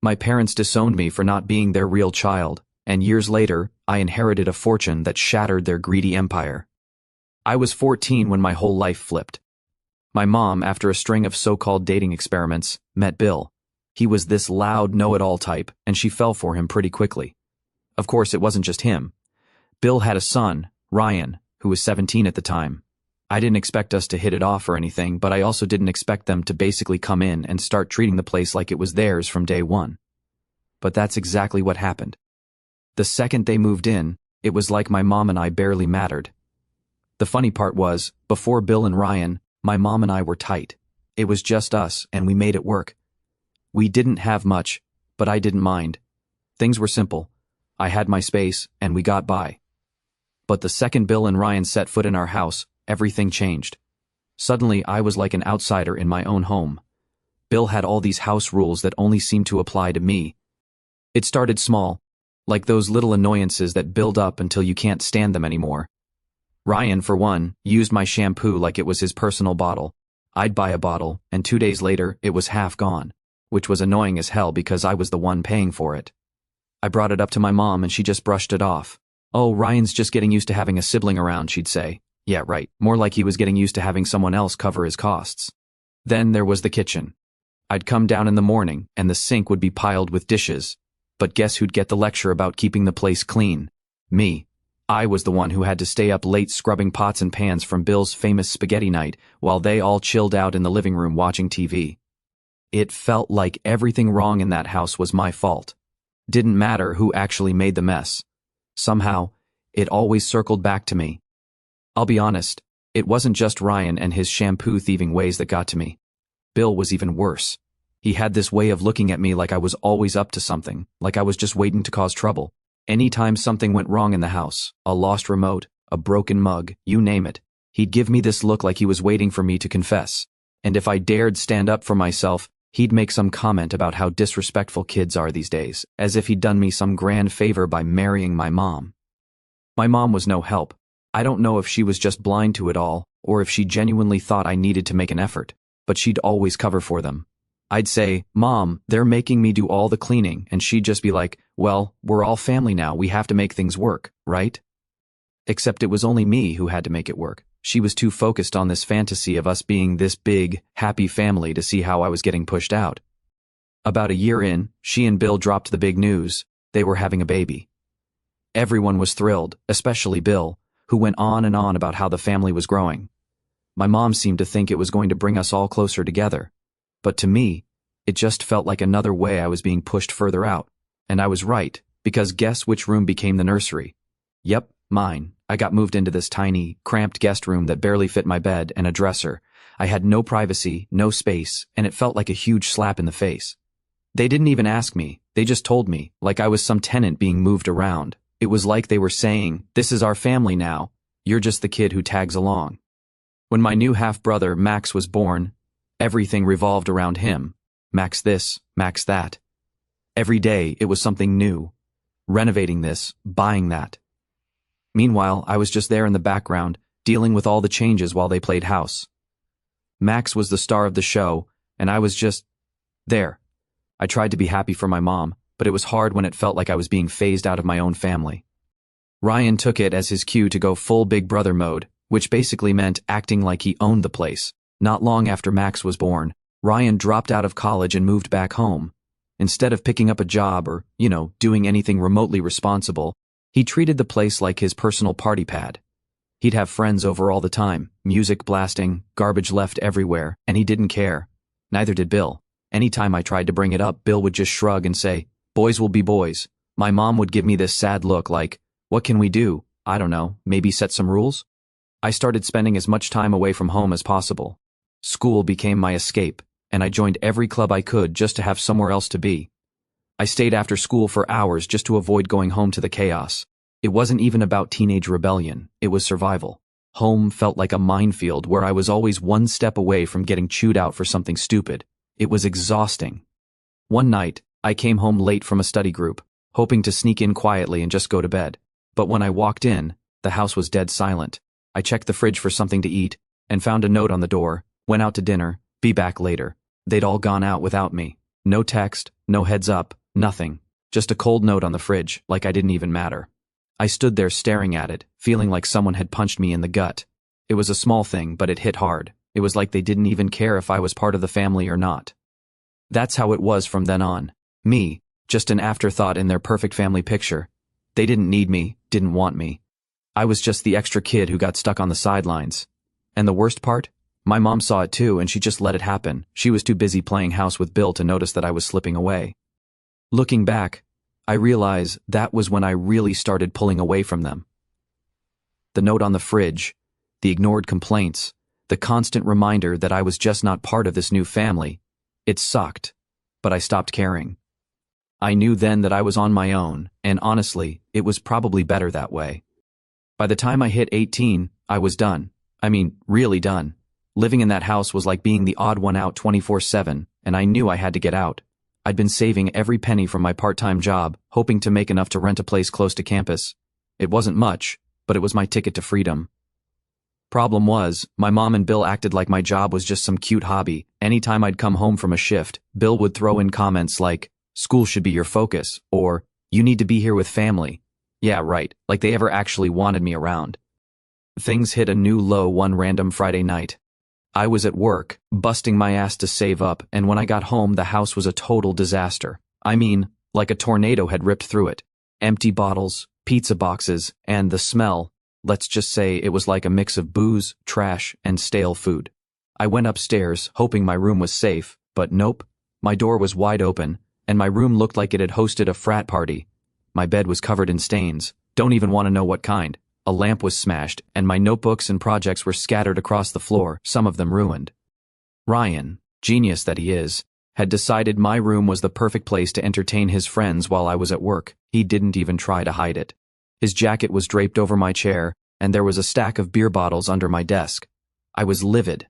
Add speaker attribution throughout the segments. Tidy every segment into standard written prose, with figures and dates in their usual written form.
Speaker 1: My parents disowned me for not being their real child, and years later, I inherited a fortune that shattered their greedy empire. I was 14 when my whole life flipped. My mom, after a string of so-called dating experiments, met Bill. He was this loud, know-it-all type, and she fell for him pretty quickly. Of course, it wasn't just him. Bill had a son, Ryan, who was 17 at the time. I didn't expect us to hit it off or anything, but I also didn't expect them to basically come in and start treating the place like it was theirs from day one. But that's exactly what happened. The second they moved in, it was like my mom and I barely mattered. The funny part was, before Bill and Ryan, my mom and I were tight. It was just us, and we made it work. We didn't have much, but I didn't mind. Things were simple. I had my space, and we got by. But the second Bill and Ryan set foot in our house, everything changed. Suddenly, I was like an outsider in my own home. Bill had all these house rules that only seemed to apply to me. It started small, like those little annoyances that build up until you can't stand them anymore. Ryan, for one, used my shampoo like it was his personal bottle. I'd buy a bottle, and 2 days later, it was half gone, which was annoying as hell because I was the one paying for it. I brought it up to my mom and she just brushed it off. "Oh, Ryan's just getting used to having a sibling around," she'd say. Yeah, right, more like he was getting used to having someone else cover his costs. Then there was the kitchen. I'd come down in the morning, and the sink would be piled with dishes. But guess who'd get the lecture about keeping the place clean? Me. I was the one who had to stay up late scrubbing pots and pans from Bill's famous spaghetti night while they all chilled out in the living room watching TV. It felt like everything wrong in that house was my fault. Didn't matter who actually made the mess. Somehow, it always circled back to me. I'll be honest, it wasn't just Ryan and his shampoo-thieving ways that got to me. Bill was even worse. He had this way of looking at me like I was always up to something, like I was just waiting to cause trouble. Anytime something went wrong in the house, a lost remote, a broken mug, you name it, he'd give me this look like he was waiting for me to confess. And if I dared stand up for myself, he'd make some comment about how disrespectful kids are these days, as if he'd done me some grand favor by marrying my mom. My mom was no help. I don't know if she was just blind to it all, or if she genuinely thought I needed to make an effort, but she'd always cover for them. I'd say, "Mom, they're making me do all the cleaning," and she'd just be like, "Well, we're all family now, we have to make things work, right?" Except it was only me who had to make it work. She was too focused on this fantasy of us being this big, happy family to see how I was getting pushed out. About a year in, she and Bill dropped the big news. They were having a baby. Everyone was thrilled, especially Bill, who went on and on about how the family was growing. My mom seemed to think it was going to bring us all closer together. But to me, it just felt like another way I was being pushed further out. And I was right, because guess which room became the nursery? Yep, mine. I got moved into this tiny, cramped guest room that barely fit my bed and a dresser. I had no privacy, no space, and it felt like a huge slap in the face. They didn't even ask me, they just told me, like I was some tenant being moved around. It was like they were saying, "This is our family now. You're just the kid who tags along." When my new half-brother, Max, was born, everything revolved around him. Max this, Max that. Every day, it was something new. Renovating this, buying that. Meanwhile, I was just there in the background, dealing with all the changes while they played house. Max was the star of the show, and I was just there. I tried to be happy for my mom, but it was hard when it felt like I was being phased out of my own family. Ryan took it as his cue to go full Big Brother mode, which basically meant acting like he owned the place. Not long after Max was born, Ryan dropped out of college and moved back home. Instead of picking up a job or, doing anything remotely responsible, he treated the place like his personal party pad. He'd have friends over all the time, music blasting, garbage left everywhere, and he didn't care. Neither did Bill. Anytime I tried to bring it up, Bill would just shrug and say, "Boys will be boys." My mom would give me this sad look like, "What can we do? I don't know, maybe set some rules?" I started spending as much time away from home as possible. School became my escape, and I joined every club I could just to have somewhere else to be. I stayed after school for hours just to avoid going home to the chaos. It wasn't even about teenage rebellion, it was survival. Home felt like a minefield where I was always one step away from getting chewed out for something stupid. It was exhausting. One night, I came home late from a study group, hoping to sneak in quietly and just go to bed. But when I walked in, the house was dead silent. I checked the fridge for something to eat, and found a note on the door, went out to dinner, be back later. They'd all gone out without me. No text, no heads up, nothing. Just a cold note on the fridge, like I didn't even matter. I stood there staring at it, feeling like someone had punched me in the gut. It was a small thing, but it hit hard. It was like they didn't even care if I was part of the family or not. That's how it was from then on. Me, just an afterthought in their perfect family picture. They didn't need me, didn't want me. I was just the extra kid who got stuck on the sidelines. And the worst part? My mom saw it too, and she just let it happen. She was too busy playing house with Bill to notice that I was slipping away. Looking back, I realize that was when I really started pulling away from them. The note on the fridge, the ignored complaints, the constant reminder that I was just not part of this new family. It sucked, but I stopped caring. I knew then that I was on my own, and honestly, it was probably better that way. By the time I hit 18, I was done. I mean, really done. Living in that house was like being the odd one out 24/7, and I knew I had to get out. I'd been saving every penny from my part-time job, hoping to make enough to rent a place close to campus. It wasn't much, but it was my ticket to freedom. Problem was, my mom and Bill acted like my job was just some cute hobby. Anytime I'd come home from a shift, Bill would throw in comments like, "School should be your focus," or, "You need to be here with family." Yeah, right, like they ever actually wanted me around. Things hit a new low one random Friday night. I was at work, busting my ass to save up, and when I got home the house was a total disaster. I mean, like a tornado had ripped through it. Empty bottles, pizza boxes, and the smell. Let's just say it was like a mix of booze, trash, and stale food. I went upstairs, hoping my room was safe, but nope. My door was wide open, and my room looked like it had hosted a frat party. My bed was covered in stains. Don't even want to know what kind. A lamp was smashed, and my notebooks and projects were scattered across the floor, some of them ruined. Ryan, genius that he is, had decided my room was the perfect place to entertain his friends while I was at work. He didn't even try to hide it. His jacket was draped over my chair, and there was a stack of beer bottles under my desk. I was livid.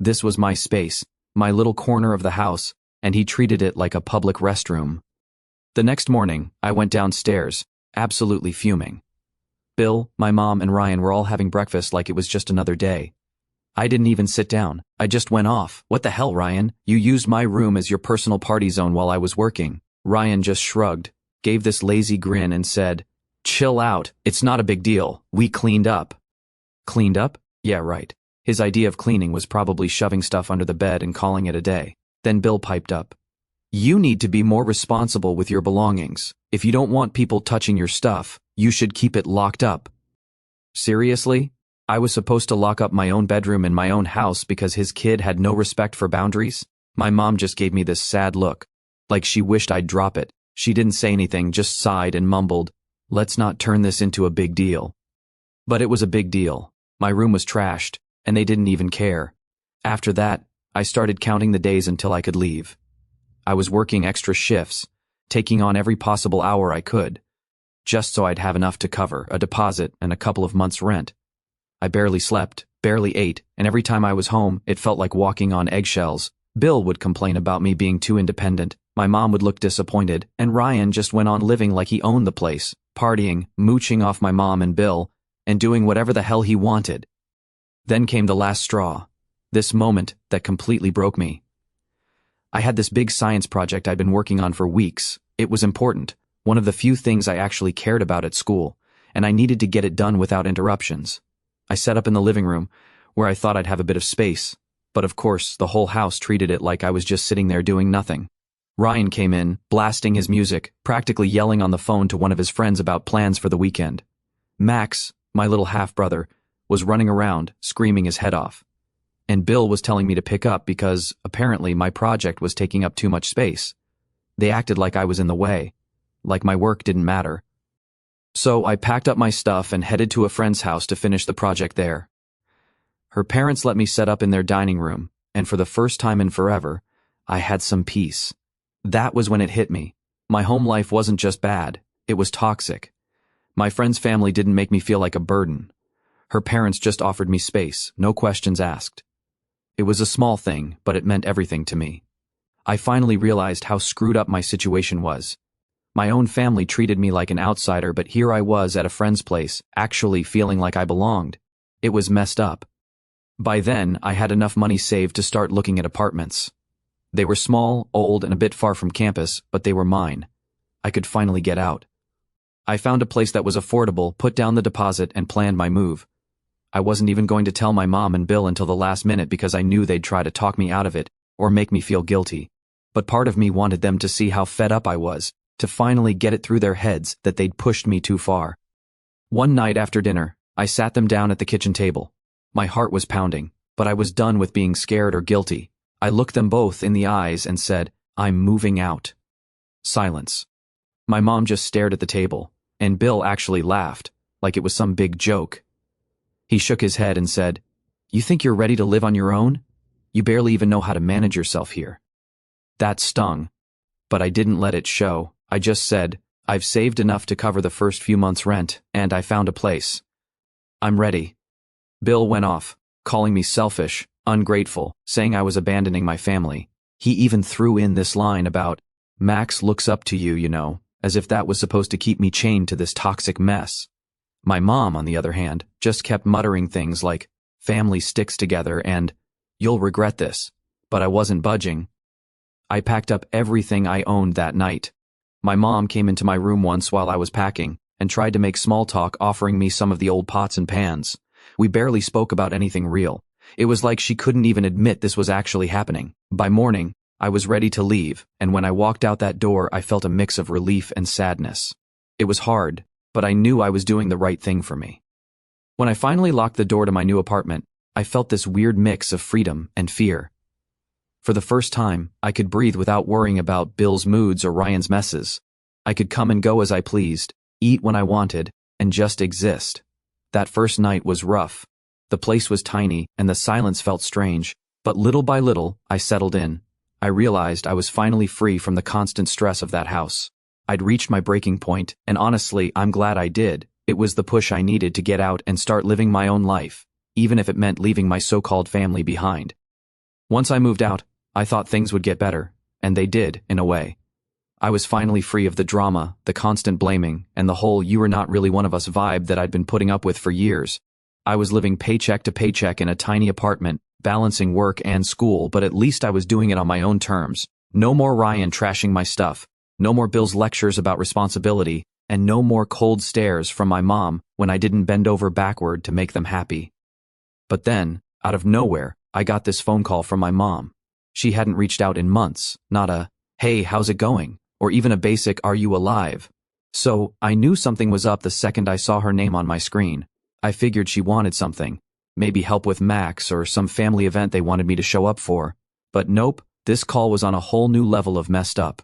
Speaker 1: This was my space, my little corner of the house, and he treated it like a public restroom. The next morning, I went downstairs, absolutely fuming. Bill, my mom, and Ryan were all having breakfast like it was just another day. I didn't even sit down. I just went off. "What the hell, Ryan? You used my room as your personal party zone while I was working." Ryan just shrugged, gave this lazy grin, and said, "Chill out. It's not a big deal. We cleaned up." Cleaned up? Yeah, right. His idea of cleaning was probably shoving stuff under the bed and calling it a day. Then Bill piped up. "You need to be more responsible with your belongings. If you don't want people touching your stuff, you should keep it locked up." Seriously? I was supposed to lock up my own bedroom in my own house because his kid had no respect for boundaries? My mom just gave me this sad look, like she wished I'd drop it. She didn't say anything, just sighed and mumbled, "Let's not turn this into a big deal." But it was a big deal. My room was trashed, and they didn't even care. After that, I started counting the days until I could leave. I was working extra shifts, taking on every possible hour I could, just so I'd have enough to cover a deposit and a couple of months' rent. I barely slept, barely ate, and every time I was home, it felt like walking on eggshells. Bill would complain about me being too independent, my mom would look disappointed, and Ryan just went on living like he owned the place, partying, mooching off my mom and Bill, and doing whatever the hell he wanted. Then came the last straw, this moment that completely broke me. I had this big science project I'd been working on for weeks. It was important, one of the few things I actually cared about at school, and I needed to get it done without interruptions. I set up in the living room, where I thought I'd have a bit of space, but of course the whole house treated it like I was just sitting there doing nothing. Ryan came in, blasting his music, practically yelling on the phone to one of his friends about plans for the weekend. Max, my little half-brother, was running around, screaming his head off. And Bill was telling me to pick up because, apparently, my project was taking up too much space. They acted like I was in the way, like my work didn't matter. So I packed up my stuff and headed to a friend's house to finish the project there. Her parents let me set up in their dining room, and for the first time in forever, I had some peace. That was when it hit me. My home life wasn't just bad, it was toxic. My friend's family didn't make me feel like a burden. Her parents just offered me space, no questions asked. It was a small thing, but it meant everything to me. I finally realized how screwed up my situation was. My own family treated me like an outsider, but here I was at a friend's place, actually feeling like I belonged. It was messed up. By then, I had enough money saved to start looking at apartments. They were small, old, and a bit far from campus, but they were mine. I could finally get out. I found a place that was affordable, put down the deposit, and planned my move. I wasn't even going to tell my mom and Bill until the last minute because I knew they'd try to talk me out of it or make me feel guilty. But part of me wanted them to see how fed up I was, to finally get it through their heads that they'd pushed me too far. One night after dinner, I sat them down at the kitchen table. My heart was pounding, but I was done with being scared or guilty. I looked them both in the eyes and said, "I'm moving out." Silence. My mom just stared at the table, and Bill actually laughed, like it was some big joke. He shook his head and said, "You think you're ready to live on your own? You barely even know how to manage yourself here." That stung, but I didn't let it show. I just said, "I've saved enough to cover the first few months' rent, and I found a place. I'm ready." Bill went off, calling me selfish, ungrateful, saying I was abandoning my family. He even threw in this line about, "Max looks up to you, you know," as if that was supposed to keep me chained to this toxic mess. My mom, on the other hand, just kept muttering things like, "Family sticks together," and "You'll regret this," but I wasn't budging. I packed up everything I owned that night. My mom came into my room once while I was packing and tried to make small talk, offering me some of the old pots and pans. We barely spoke about anything real. It was like she couldn't even admit this was actually happening. By morning, I was ready to leave, and when I walked out that door, I felt a mix of relief and sadness. It was hard, but I knew I was doing the right thing for me. When I finally locked the door to my new apartment, I felt this weird mix of freedom and fear. For the first time, I could breathe without worrying about Bill's moods or Ryan's messes. I could come and go as I pleased, eat when I wanted, and just exist. That first night was rough. The place was tiny, and the silence felt strange, but little by little, I settled in. I realized I was finally free from the constant stress of that house. I'd reached my breaking point, and honestly, I'm glad I did. It was the push I needed to get out and start living my own life, even if it meant leaving my so-called family behind. Once I moved out, I thought things would get better, and they did, in a way. I was finally free of the drama, the constant blaming, and the whole "you are not really one of us" vibe that I'd been putting up with for years. I was living paycheck to paycheck in a tiny apartment, balancing work and school, but at least I was doing it on my own terms. No more Ryan trashing my stuff, no more Bill's lectures about responsibility, and no more cold stares from my mom when I didn't bend over backward to make them happy. But then, out of nowhere, I got this phone call from my mom. She hadn't reached out in months, not a, "Hey, how's it going?" or even a basic "Are you alive?" So, I knew something was up the second I saw her name on my screen. I figured she wanted something, maybe help with Max or some family event they wanted me to show up for. But nope, this call was on a whole new level of messed up.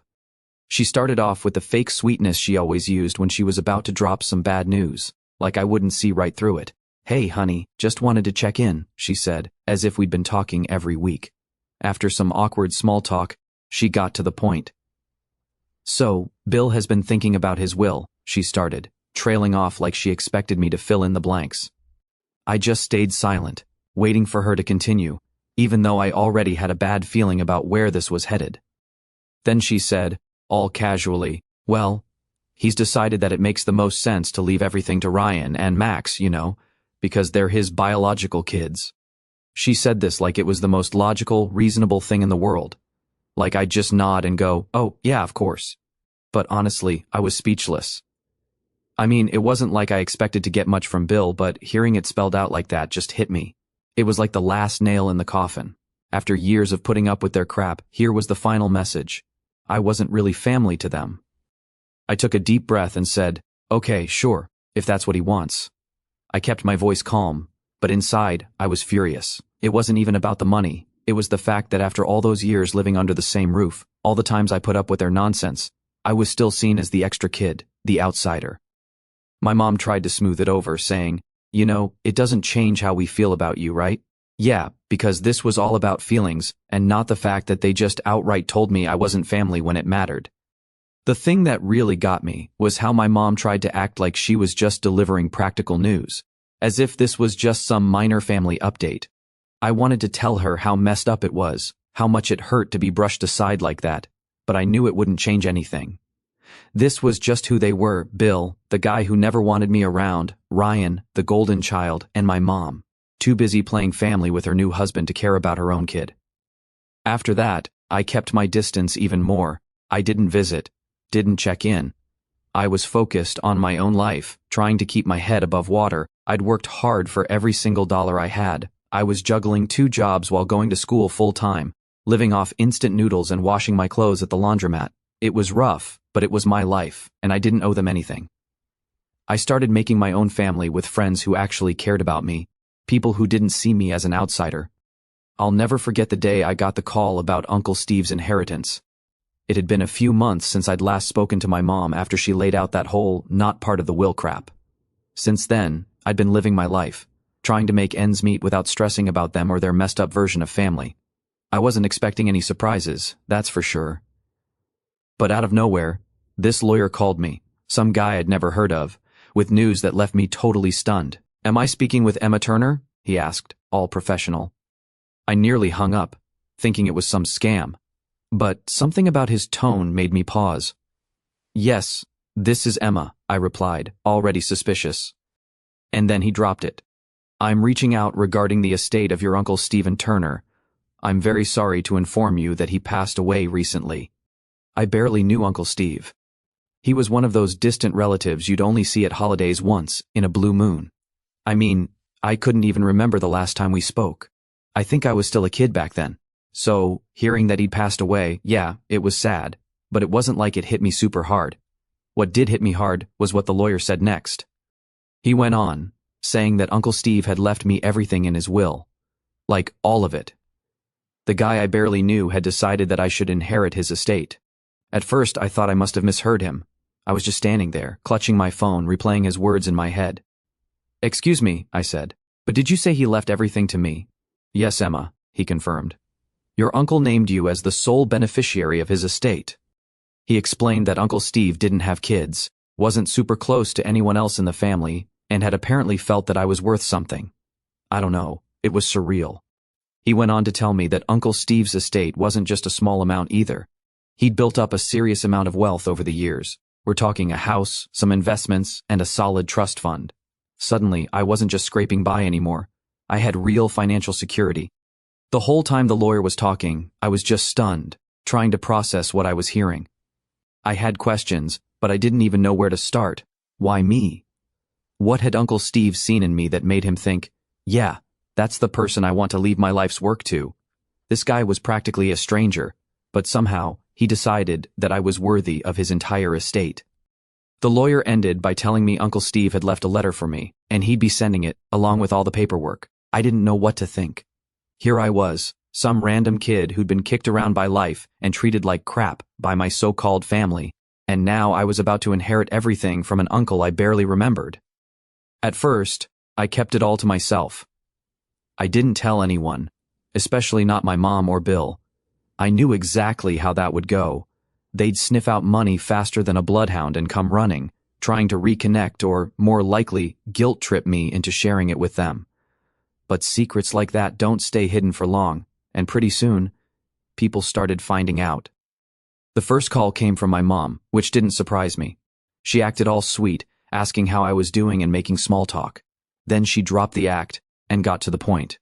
Speaker 1: She started off with the fake sweetness she always used when she was about to drop some bad news, like I wouldn't see right through it. "Hey, honey, just wanted to check in," she said, as if we'd been talking every week. After some awkward small talk, she got to the point. "So, Bill has been thinking about his will," she started, trailing off like she expected me to fill in the blanks. I just stayed silent, waiting for her to continue, even though I already had a bad feeling about where this was headed. Then she said, all casually, "Well, he's decided that it makes the most sense to leave everything to Ryan and Max, you know, because they're his biological kids." She said this like it was the most logical, reasonable thing in the world. Like I'd just nod and go, "Oh, yeah, of course." But honestly, I was speechless. I mean, it wasn't like I expected to get much from Bill, but hearing it spelled out like that just hit me. It was like the last nail in the coffin. After years of putting up with their crap, here was the final message. I wasn't really family to them. I took a deep breath and said, "Okay, sure, if that's what he wants." I kept my voice calm, but inside, I was furious. It wasn't even about the money. It was the fact that after all those years living under the same roof, all the times I put up with their nonsense, I was still seen as the extra kid, the outsider. My mom tried to smooth it over, saying, "You know, it doesn't change how we feel about you, right?" Yeah, because this was all about feelings, and not the fact that they just outright told me I wasn't family when it mattered. The thing that really got me was how my mom tried to act like she was just delivering practical news, as if this was just some minor family update. I wanted to tell her how messed up it was, how much it hurt to be brushed aside like that, but I knew it wouldn't change anything. This was just who they were: Bill, the guy who never wanted me around, Ryan, the golden child, and my mom, too busy playing family with her new husband to care about her own kid. After that, I kept my distance even more. I didn't visit, didn't check in. I was focused on my own life, trying to keep my head above water. I'd worked hard for every single dollar I had. I was juggling 2 jobs while going to school full-time, living off instant noodles and washing my clothes at the laundromat. It was rough, but it was my life, and I didn't owe them anything. I started making my own family with friends who actually cared about me, people who didn't see me as an outsider. I'll never forget the day I got the call about Uncle Steve's inheritance. It had been a few months since I'd last spoken to my mom after she laid out that whole not part of the will crap. Since then, I'd been living my life, trying to make ends meet without stressing about them or their messed up version of family. I wasn't expecting any surprises, that's for sure. But out of nowhere, this lawyer called me, some guy I'd never heard of, with news that left me totally stunned. "Am I speaking with Emma Turner?" he asked, all professional. I nearly hung up, thinking it was some scam. But something about his tone made me pause. "Yes, this is Emma," I replied, already suspicious. And then he dropped it. "I'm reaching out regarding the estate of your Uncle Stephen Turner. I'm very sorry to inform you that he passed away recently." I barely knew Uncle Steve. He was one of those distant relatives you'd only see at holidays once, in a blue moon. I mean, I couldn't even remember the last time we spoke. I think I was still a kid back then. So, hearing that he'd passed away, yeah, it was sad, but it wasn't like it hit me super hard. What did hit me hard was what the lawyer said next. He went on, saying that Uncle Steve had left me everything in his will. Like, all of it. The guy I barely knew had decided that I should inherit his estate. At first, I thought I must have misheard him. I was just standing there, clutching my phone, replaying his words in my head. "Excuse me," I said, "but did you say he left everything to me?" "Yes, Emma," he confirmed. "Your uncle named you as the sole beneficiary of his estate." He explained that Uncle Steve didn't have kids, wasn't super close to anyone else in the family, and had apparently felt that I was worth something. I don't know, it was surreal. He went on to tell me that Uncle Steve's estate wasn't just a small amount either. He'd built up a serious amount of wealth over the years. We're talking a house, some investments, and a solid trust fund. Suddenly, I wasn't just scraping by anymore. I had real financial security. The whole time the lawyer was talking, I was just stunned, trying to process what I was hearing. I had questions, but I didn't even know where to start. Why me? What had Uncle Steve seen in me that made him think, yeah, that's the person I want to leave my life's work to? This guy was practically a stranger, but somehow, he decided that I was worthy of his entire estate. The lawyer ended by telling me Uncle Steve had left a letter for me, and he'd be sending it, along with all the paperwork. I didn't know what to think. Here I was, some random kid who'd been kicked around by life and treated like crap by my so-called family, and now I was about to inherit everything from an uncle I barely remembered. At first, I kept it all to myself. I didn't tell anyone, especially not my mom or Bill. I knew exactly how that would go. They'd sniff out money faster than a bloodhound and come running, trying to reconnect or, more likely, guilt-trip me into sharing it with them. But secrets like that don't stay hidden for long, and pretty soon, people started finding out. The first call came from my mom, which didn't surprise me. She acted all sweet, asking how I was doing and making small talk. Then she dropped the act and got to the point.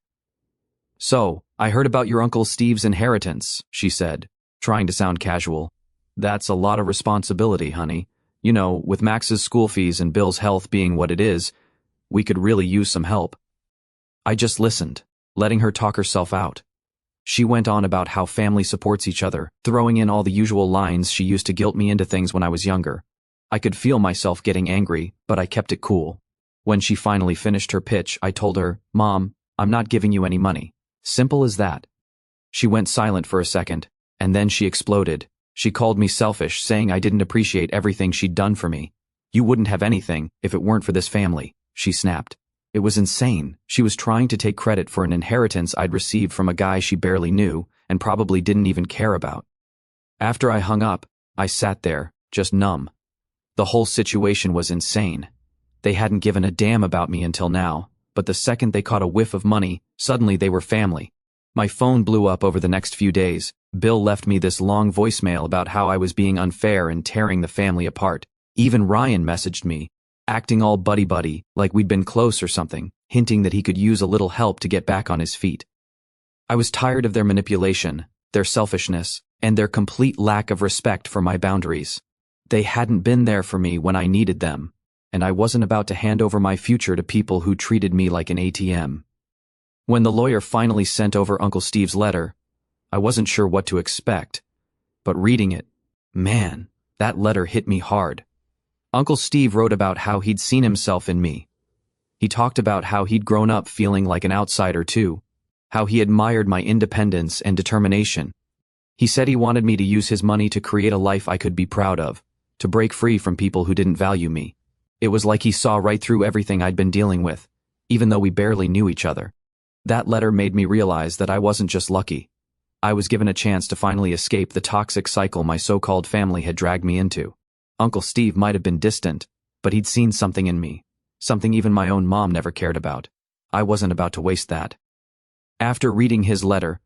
Speaker 1: "So, I heard about your Uncle Steve's inheritance," she said, trying to sound casual. "That's a lot of responsibility, honey. You know, with Max's school fees and Bill's health being what it is, we could really use some help." I just listened, letting her talk herself out. She went on about how family supports each other, throwing in all the usual lines she used to guilt me into things when I was younger. I could feel myself getting angry, but I kept it cool. When she finally finished her pitch, I told her, "Mom, I'm not giving you any money. Simple as that." She went silent for a second, and then she exploded. She called me selfish, saying I didn't appreciate everything she'd done for me. "You wouldn't have anything if it weren't for this family," she snapped. It was insane. She was trying to take credit for an inheritance I'd received from a guy she barely knew and probably didn't even care about. After I hung up, I sat there, just numb. The whole situation was insane. They hadn't given a damn about me until now, but the second they caught a whiff of money, suddenly they were family. My phone blew up over the next few days. Bill left me this long voicemail about how I was being unfair and tearing the family apart. Even Ryan messaged me, acting all buddy-buddy, like we'd been close or something, hinting that he could use a little help to get back on his feet. I was tired of their manipulation, their selfishness, and their complete lack of respect for my boundaries. They hadn't been there for me when I needed them, and I wasn't about to hand over my future to people who treated me like an ATM. When the lawyer finally sent over Uncle Steve's letter, I wasn't sure what to expect, but reading it, man, that letter hit me hard. Uncle Steve wrote about how he'd seen himself in me. He talked about how he'd grown up feeling like an outsider too, how he admired my independence and determination. He said he wanted me to use his money to create a life I could be proud of, to break free from people who didn't value me. It was like he saw right through everything I'd been dealing with, even though we barely knew each other. That letter made me realize that I wasn't just lucky. I was given a chance to finally escape the toxic cycle my so-called family had dragged me into. Uncle Steve might have been distant, but he'd seen something in me, something even my own mom never cared about. I wasn't about to waste that. After reading his letter,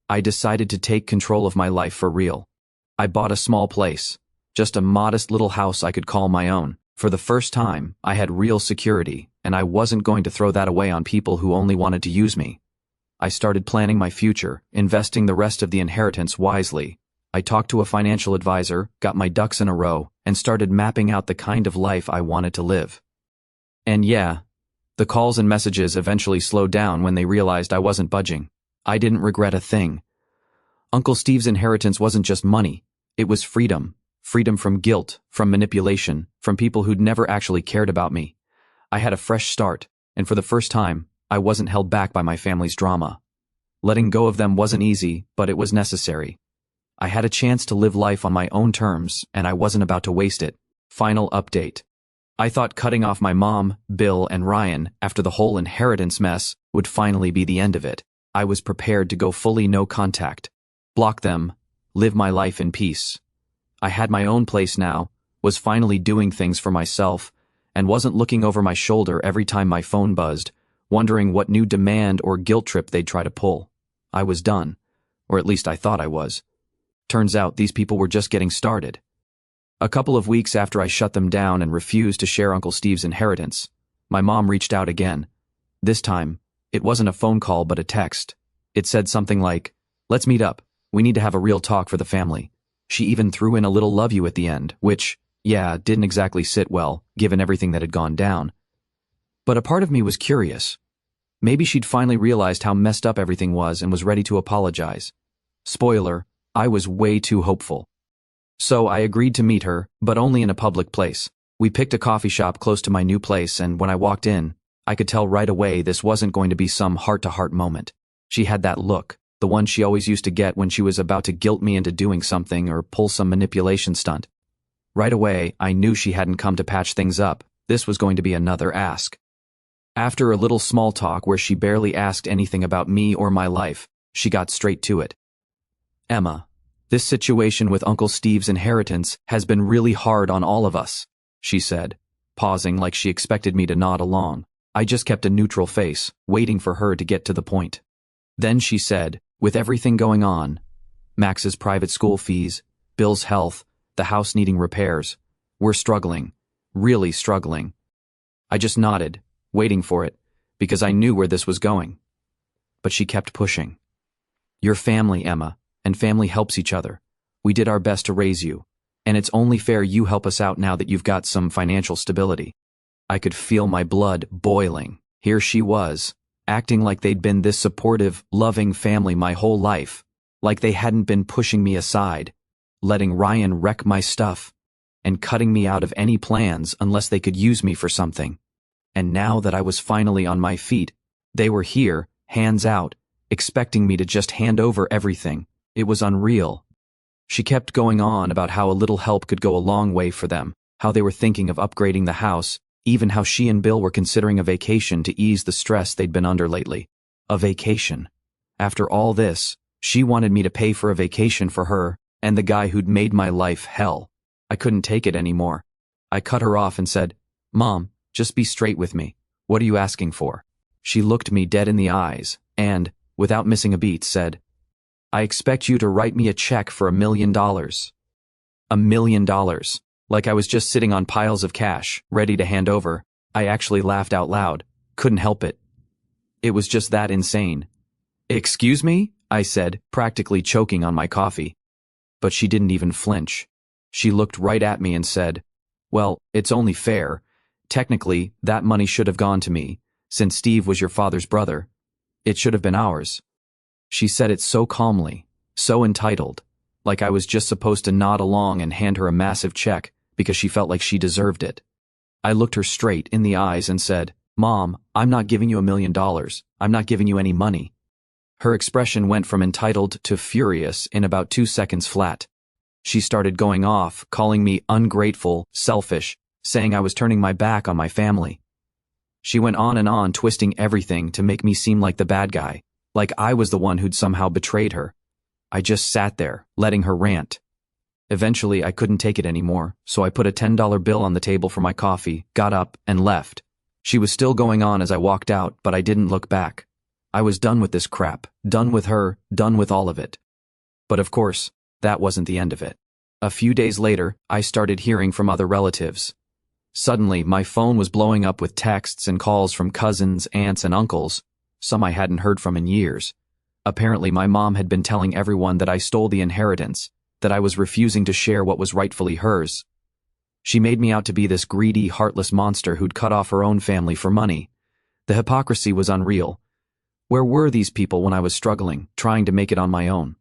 Speaker 1: I decided to take control of my life for real. I bought a small place, just a modest little house I could call my own. For the first time, I had real security, and I wasn't going to throw that away on people who only wanted to use me. I started planning my future, investing the rest of the inheritance wisely. I talked to a financial advisor, got my ducks in a row, and started mapping out the kind of life I wanted to live. And yeah, the calls and messages eventually slowed down when they realized I wasn't budging. I didn't regret a thing. Uncle Steve's inheritance wasn't just money, it was freedom. Freedom from guilt, from manipulation, from people who'd never actually cared about me. I had a fresh start, and for the first time, I wasn't held back by my family's drama. Letting go of them wasn't easy, but it was necessary. I had a chance to live life on my own terms, and I wasn't about to waste it. Final update. I thought cutting off my mom, Bill, and Ryan after the whole inheritance mess would finally be the end of it. I was prepared to go fully no contact, block them, live my life in peace. I had my own place now, was finally doing things for myself, and wasn't looking over my shoulder every time my phone buzzed, wondering what new demand or guilt trip they'd try to pull. I was done, or at least I thought I was. Turns out these people were just getting started. A couple of weeks after I shut them down and refused to share Uncle Steve's inheritance, my mom reached out again. This time, it wasn't a phone call but a text. It said something like, "Let's meet up. We need to have a real talk for the family." She even threw in a little "love you" at the end, which, yeah, didn't exactly sit well, given everything that had gone down. But a part of me was curious. Maybe she'd finally realized how messed up everything was and was ready to apologize. Spoiler, I was way too hopeful. So I agreed to meet her, but only in a public place. We picked a coffee shop close to my new place, and when I walked in, I could tell right away this wasn't going to be some heart-to-heart moment. She had that look, the one she always used to get when she was about to guilt me into doing something or pull some manipulation stunt. Right away, I knew she hadn't come to patch things up. This was going to be another ask. After a little small talk where she barely asked anything about me or my life, she got straight to it. "Emma, this situation with Uncle Steve's inheritance has been really hard on all of us," she said, pausing like she expected me to nod along. I just kept a neutral face, waiting for her to get to the point. Then she said, "With everything going on, Max's private school fees, Bill's health, the house needing repairs, we're struggling, really struggling." I just nodded, waiting for it, because I knew where this was going. But she kept pushing. "You're family, Emma, and family helps each other. We did our best to raise you, and it's only fair you help us out now that you've got some financial stability." I could feel my blood boiling. Here she was, acting like they'd been this supportive, loving family my whole life, like they hadn't been pushing me aside, letting Ryan wreck my stuff, and cutting me out of any plans unless they could use me for something. And now that I was finally on my feet, they were here, hands out, expecting me to just hand over everything. It was unreal. She kept going on about how a little help could go a long way for them, how they were thinking of upgrading the house, even how she and Bill were considering a vacation to ease the stress they'd been under lately. A vacation. After all this, she wanted me to pay for a vacation for her and the guy who'd made my life hell. I couldn't take it anymore. I cut her off and said, "Mom, just be straight with me. What are you asking for?" She looked me dead in the eyes and, without missing a beat, said, "I expect you to write me a check for $1 million. $1 million. Like I was just sitting on piles of cash, ready to hand over. I actually laughed out loud. Couldn't help it. It was just that insane. "Excuse me?" I said, practically choking on my coffee. But she didn't even flinch. She looked right at me and said, "Well, it's only fair. Technically, that money should have gone to me, since Steve was your father's brother. It should have been ours." She said it so calmly, so entitled, like I was just supposed to nod along and hand her a massive check because she felt like she deserved it. I looked her straight in the eyes and said, "Mom, I'm not giving you $1 million. I'm not giving you any money." Her expression went from entitled to furious in about 2 seconds flat. She started going off, calling me ungrateful, selfish, saying I was turning my back on my family. She went on and on, twisting everything to make me seem like the bad guy, like I was the one who'd somehow betrayed her. I just sat there, letting her rant. Eventually, I couldn't take it anymore, so I put a $10 bill on the table for my coffee, got up, and left. She was still going on as I walked out, but I didn't look back. I was done with this crap, done with her, done with all of it. But of course, that wasn't the end of it. A few days later, I started hearing from other relatives. Suddenly, my phone was blowing up with texts and calls from cousins, aunts, and uncles, some I hadn't heard from in years. Apparently, my mom had been telling everyone that I stole the inheritance, that I was refusing to share what was rightfully hers. She made me out to be this greedy, heartless monster who'd cut off her own family for money. The hypocrisy was unreal. Where were these people when I was struggling, trying to make it on my own?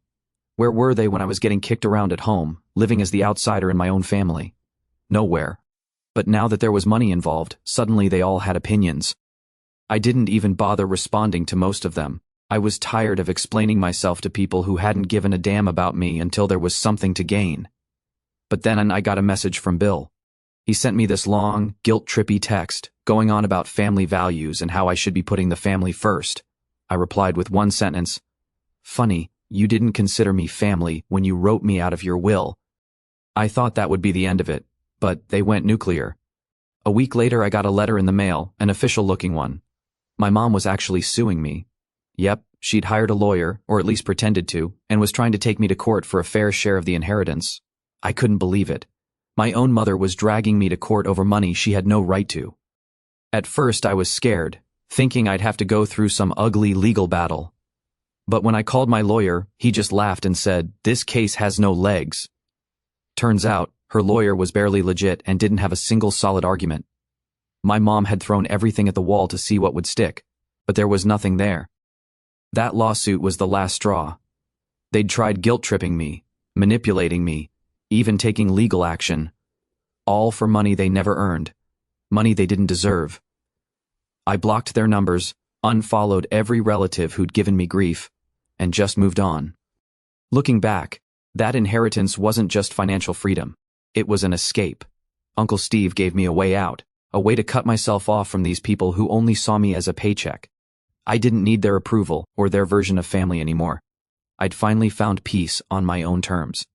Speaker 1: Where were they when I was getting kicked around at home, living as the outsider in my own family? Nowhere. But now that there was money involved, suddenly they all had opinions. I didn't even bother responding to most of them. I was tired of explaining myself to people who hadn't given a damn about me until there was something to gain. But then I got a message from Bill. He sent me this long, guilt-trippy text, going on about family values and how I should be putting the family first. I replied with one sentence, "Funny, you didn't consider me family when you wrote me out of your will." I thought that would be the end of it, but they went nuclear. A week later, I got a letter in the mail, an official-looking one. My mom was actually suing me. Yep, she'd hired a lawyer, or at least pretended to, and was trying to take me to court for a fair share of the inheritance. I couldn't believe it. My own mother was dragging me to court over money she had no right to. At first, I was scared, thinking I'd have to go through some ugly legal battle. But when I called my lawyer, he just laughed and said, "This case has no legs." Turns out, her lawyer was barely legit and didn't have a single solid argument. My mom had thrown everything at the wall to see what would stick, but there was nothing there. That lawsuit was the last straw. They'd tried guilt-tripping me, manipulating me, even taking legal action. All for money they never earned, money they didn't deserve. I blocked their numbers, unfollowed every relative who'd given me grief, and just moved on. Looking back, that inheritance wasn't just financial freedom. It was an escape. Uncle Steve gave me a way out, a way to cut myself off from these people who only saw me as a paycheck. I didn't need their approval or their version of family anymore. I'd finally found peace on my own terms.